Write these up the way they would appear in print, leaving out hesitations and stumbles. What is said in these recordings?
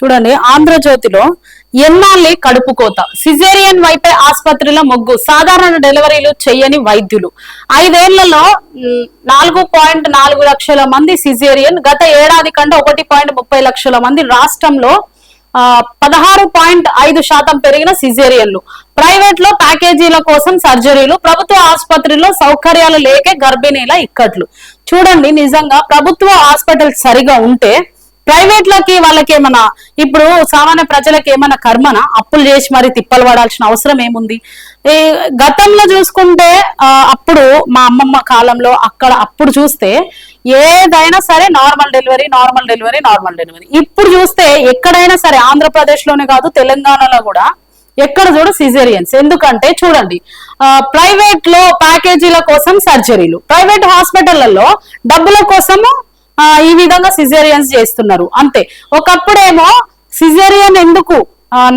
చూడండి, ఆంధ్రజ్యోతిలో ఎన్నాళ్ళి కడుపు కోత, సిజేరియన్ వైపే ఆసుపత్రిలో మొగ్గు, సాధారణ డెలివరీలు చెయ్యని వైద్యులు. 5 ఏళ్లలో 4.4 లక్షల మంది సిజేరియన్, గత ఏడాది కంటే 1.30 లక్షల మంది. రాష్ట్రంలో 16.5% పెరిగిన సిజేరియన్లు. ప్రైవేట్ లో ప్యాకేజీల కోసం సర్జరీలు, ప్రభుత్వ ఆసుపత్రిలో సౌకర్యాలు లేకే గర్భిణీల ఇక్కట్లు. చూడండి, నిజంగా ప్రభుత్వ హాస్పిటల్ సరిగా ఉంటే ప్రైవేట్ లకి వాళ్ళకి ఏమన్నా, ఇప్పుడు సామాన్య ప్రజలకు ఏమైనా కర్మన అప్పులు చేసి మరి తిప్పలు పడాల్సిన అవసరం ఏముంది? ఈ గతంలో చూసుకుంటే అప్పుడు మా అమ్మమ్మ కాలంలో అప్పుడు చూస్తే ఏదైనా సరే నార్మల్ డెలివరీ. ఇప్పుడు చూస్తే ఎక్కడైనా సరే, ఆంధ్రప్రదేశ్ లోనే కాదు తెలంగాణలో కూడా ఎక్కడ చూడు సిజేరియన్స్. ఎందుకంటే చూడండి, ప్రైవేట్ లో ప్యాకేజీల కోసం సర్జరీలు, ప్రైవేట్ హాస్పిటళ్లలో డబ్బుల కోసము ఈ విధంగా సిజేరియన్స్ చేస్తున్నారు అంతే. ఒకప్పుడేమో సిజేరియన్ ఎందుకు,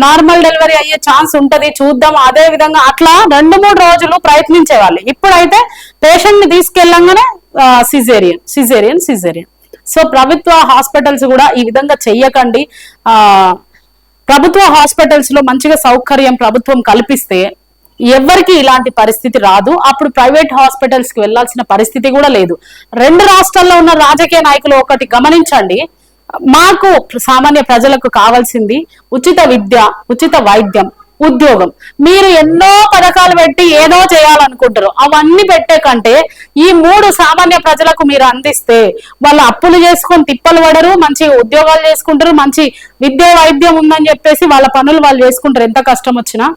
నార్మల్ డెలివరీ అయ్యే ఛాన్స్ ఉంటది చూద్దాం, అదే విధంగా అట్లా 2-3 రోజులు ప్రయత్నించేవాళ్ళు. ఇప్పుడైతే పేషెంట్ ని తీసుకెళ్ళంగానే సిజేరియన్. సో ప్రభుత్వ హాస్పిటల్స్ కూడా ఈ విధంగా చెయ్యకండి. ప్రభుత్వ హాస్పిటల్స్ లో మంచిగా సౌకర్యం ప్రభుత్వం కల్పిస్తే ఎవరికి ఇలాంటి పరిస్థితి రాదు. అప్పుడు ప్రైవేట్ హాస్పిటల్స్ కి వెళ్లాల్సిన పరిస్థితి కూడా లేదు. 2 రాష్ట్రాల్లో ఉన్న రాజకీయ నాయకులు ఒకటి గమనించండి, మాకు సామాన్య ప్రజలకు కావాల్సింది ఉచిత విద్య, ఉచిత వైద్యం, ఉద్యోగం. మీరు ఎన్నో పథకాలు పెట్టి ఏదో చేయాలనుకుంటారు, అవన్నీ పెట్టే కంటే ఈ 3 సామాన్య ప్రజలకు మీరు అందిస్తే వాళ్ళు అప్పులు చేసుకొని తిప్పలు పడరు, మంచి ఉద్యోగాలు చేసుకుంటారు, మంచి విద్య వైద్యం ఉందని చెప్పేసి వాళ్ళ పనులు వాళ్ళు చేసుకుంటారు ఎంత కష్టం వచ్చినా.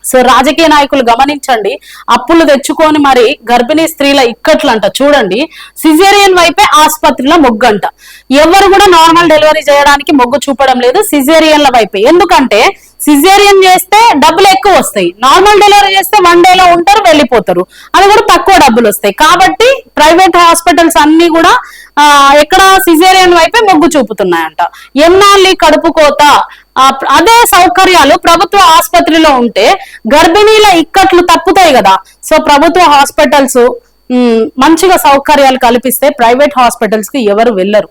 సో రాజకీయ నాయకులు గమనించండి, అప్పులు తెచ్చుకొని మరి గర్భిణీ స్త్రీల ఇక్కట్లంట. చూడండి, సిజేరియన్ వైపే ఆసుపత్రిలో మొగ్గంట. ఎవరు కూడా నార్మల్ డెలివరీ చేయడానికి మొగ్గు చూపడం లేదు, సిజేరియన్ల వైపే. ఎందుకంటే సిజేరియన్ చేస్తే డబ్బులు ఎక్కువ వస్తాయి, నార్మల్ డెలివరీ చేస్తే 1 డేలో ఉంటారు, వెళ్ళిపోతారు, అది కూడా తక్కువ డబ్బులు వస్తాయి. కాబట్టి ప్రైవేట్ హాస్పిటల్స్ అన్ని కూడా ఎక్కడ సిజేరియన్ వైపే మొగ్గు చూపుతున్నాయంట. ఎన్నాళ్ళి కడుపు కోత, అదే సౌకర్యాలు ప్రభుత్వ ఆసుపత్రిలో ఉంటే గర్భిణీల ఇక్కట్లు తప్పుతాయి కదా. సో ప్రభుత్వ హాస్పిటల్స్ మంచిగా సౌకర్యాలు కల్పిస్తే ప్రైవేట్ హాస్పిటల్స్ కి ఎవరు వెళ్ళరు.